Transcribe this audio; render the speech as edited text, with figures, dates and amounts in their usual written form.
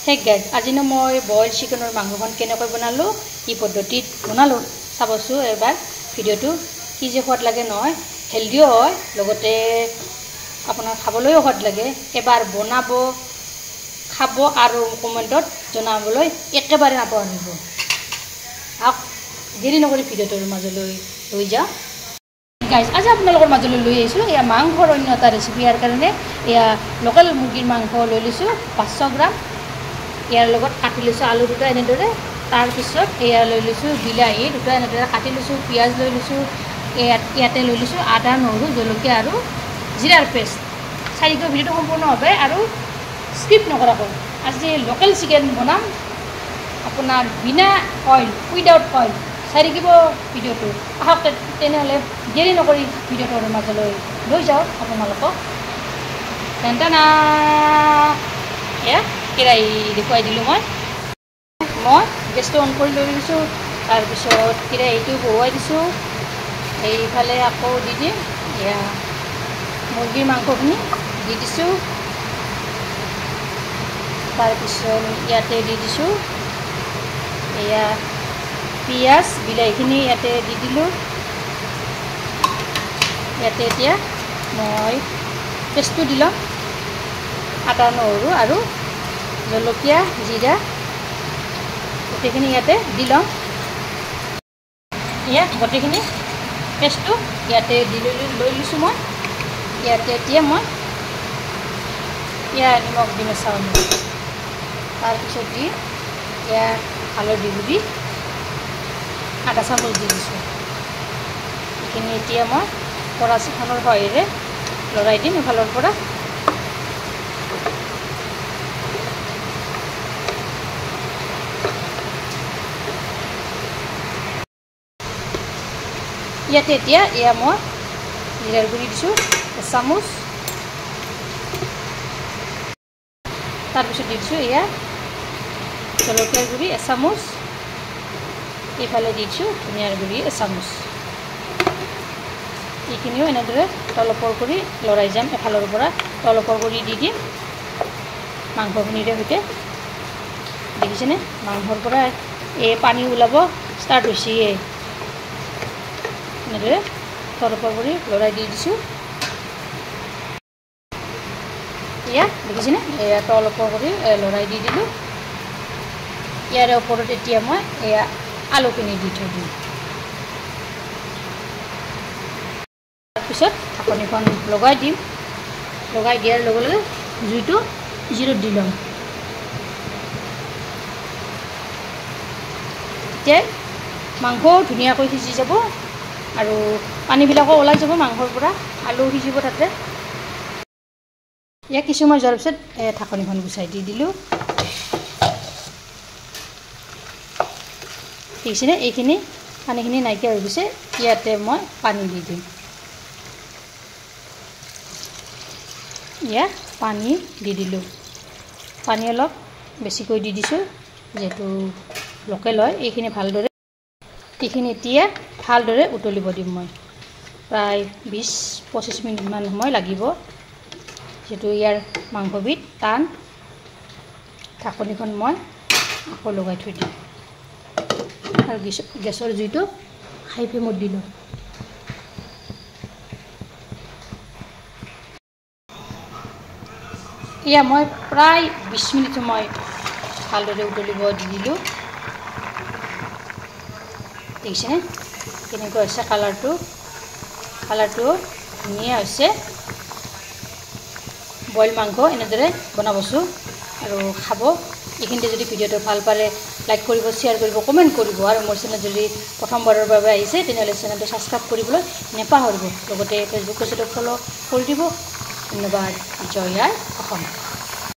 hack guys আজি মই boil চিকেনৰ মাংসখন কেনেকৈ বনালো এই পদ্ধতিত বনালো চাবছো এবাৰ ভিডিওটো কি যে সোৱাদ লাগে নহয় হেলদিও হয় লগতে আপোনাৰ খাবলৈও সোৱাদ লাগে এবাৰ বনাব খাব আৰু কমেন্টত জনাবলৈ একেবাৰে নাপাহৰিব দেৰি নকৰি ভিডিওটোৰ মাজলৈ লৈ যাওঁ গাইজ আজি আপোনালোকৰ মাজলৈ লৈ আহিছোঁ এয়া মাংসৰ অন্য এটা ৰেচিপি ইয়াৰ কাৰণে এয়া লোকেল মুৰ্গীৰ মাংস লৈ লৈছোঁ 500 গ্ৰাম ইয়াৰ লগত কাটি লৈছোঁ আলু দুটা এনেদৰে তাৰপিছত এয়া লৈ লৈছোঁ বিলাহী দুটা এনেদৰে কাটি লৈছোঁ পিঁয়াজ লৈ লৈছোঁ ইয়াতে লৈ লৈছোঁ আদা নহৰু জলকীয়া আৰু জিৰাৰ পেষ্ট চাৰিকৈ ভিডিওটো সম্পূৰ্ণভাৱে আৰু স্কিপ নকৰাকৈ আজি লোকেল চিকেন বনাম আপোনাৰ বিনা অইল উইদাউট অইল চাই থাকিব ভিডিওটো আহক তেনেহ'লে দেৰি নকৰি ভিডিওটোৰ মাজলৈ লৈ যাওঁ আপোনালোকক তেন্তেনা এয়া কেৰাহী দেখুৱাই দিলোঁ মই গেছটো অন কৰি লৈ লৈছোঁ তাৰপিছত কেৰাহীটো বহুৱাই দিছোঁ এইফালে আকৌ দি দিম এয়া মুৰ্গীৰ মাংসখিনি দি দিছোঁ তাৰপিছত ইয়াতে দি দিছোঁ এয়া পিঁয়াজ বিলাহীখিনি ইয়াতে দি দিলোঁ ইয়াতে এতিয়া মই পেষ্টটো দি ল'ম আদা নহৰু আৰু জলকীয়া জিৰা গোটেইখিনি ইয়াতে দি ল'ম এয়া গোটেইখিনি পেষ্টটো ইয়াতে দি লৈ লৈছোঁ মই ইয়াতে এতিয়া মই এয়া নিমখ দিম চাউল তাৰপিছত দি এয়া হালধি গুড়ি আধা চামুচ দি দিছোঁ এইখিনি এতিয়া মই কৰাচীখনৰ সহায়েৰে লৰাই দিম এফালৰ পৰা ইয়াতে এতিয়া এয়া মই জিৰাৰ গুড়ি দিছোঁ এচামুচ তাৰপিছত দি দিছোঁ এয়া জলকীয়াৰ গুড়ি এচামুচ এইফালে দি দিছোঁ ধনিয়াৰ গুড়ি এচামুচ এইখিনিও এনেদৰে তলপৰ কৰি লৰাই যাম এফালৰ পৰা তলপৰ কৰি দি দিম মাংসখিনিৰে সৈতে দেখিছেনে মাংসৰ পৰা এই পানী ওলাব ষ্টাৰ্ট হৈছেই এনেদৰে তলপৰ কৰি লৰাই দি দিছোঁ এয়া দেখিছেনে এয়া তলপৰ কৰি লৰাই দি দিলোঁ ইয়াৰে ওপৰত এতিয়া মই এয়া আলুখিনি দি থৈ দিম তাৰপিছত ঢাকনিখন লগাই দিম লগাই দিয়াৰ লগে লগে জুইটো জিৰত দি ল'ম এতিয়া মাংসও ধুনীয়াকৈ সিজি যাব আৰু পানীবিলাকো ওলাই যাব মাংসৰ পৰা আলু সিজিব তাতে ইয়াক কিছু সময় যোৱাৰ পিছত ঢাকনিখন গুচাই দি দিলোঁ দেখিছেনে এইখিনি পানীখিনি নাইকিয়া হৈ গৈছে ইয়াতে মই পানী দি দিম ইয়াত পানী দি দিলোঁ পানী অলপ বেছিকৈ দি দিছোঁ যিহেতু লোকেল হয় এইখিনি ভালদৰে এইখিনি এতিয়া ভালদৰে উতলিব দিম মই প্ৰায় 20-25 মিনিটমান সময় লাগিব যিহেতু ইয়াৰ মাংসবিধ টান ঢাকনিখন মই আকৌ লগাই থৈ দিম আৰু গেছৰ জুইটো হাই ফ্লেমত দিলোঁ এয়া মই প্ৰায় 20 মিনিট সময় ভালদৰে উতলিব দি দিলোঁ দেখিছেনে কেনেকুৱা হৈছে কালাৰটো ধুনীয়া হৈছে বইল মাংস এনেদৰে বনাবছোঁ আৰু খাব এইখিনিতে যদি ভিডিওটো ভাল পালে লাইক কৰিব শ্বেয়াৰ কৰিব কমেণ্ট কৰিব আৰু মোৰ চেনেল যদি প্ৰথমবাৰৰ বাবে আহিছে তেনেহ'লে চেনেলটো ছাবস্ক্ৰাইব কৰিবলৈ নাপাহৰিব লগতে ফেচবুক পেজটো ফ'ল' কৰি দিব ধন্যবাদ জয় আই অসম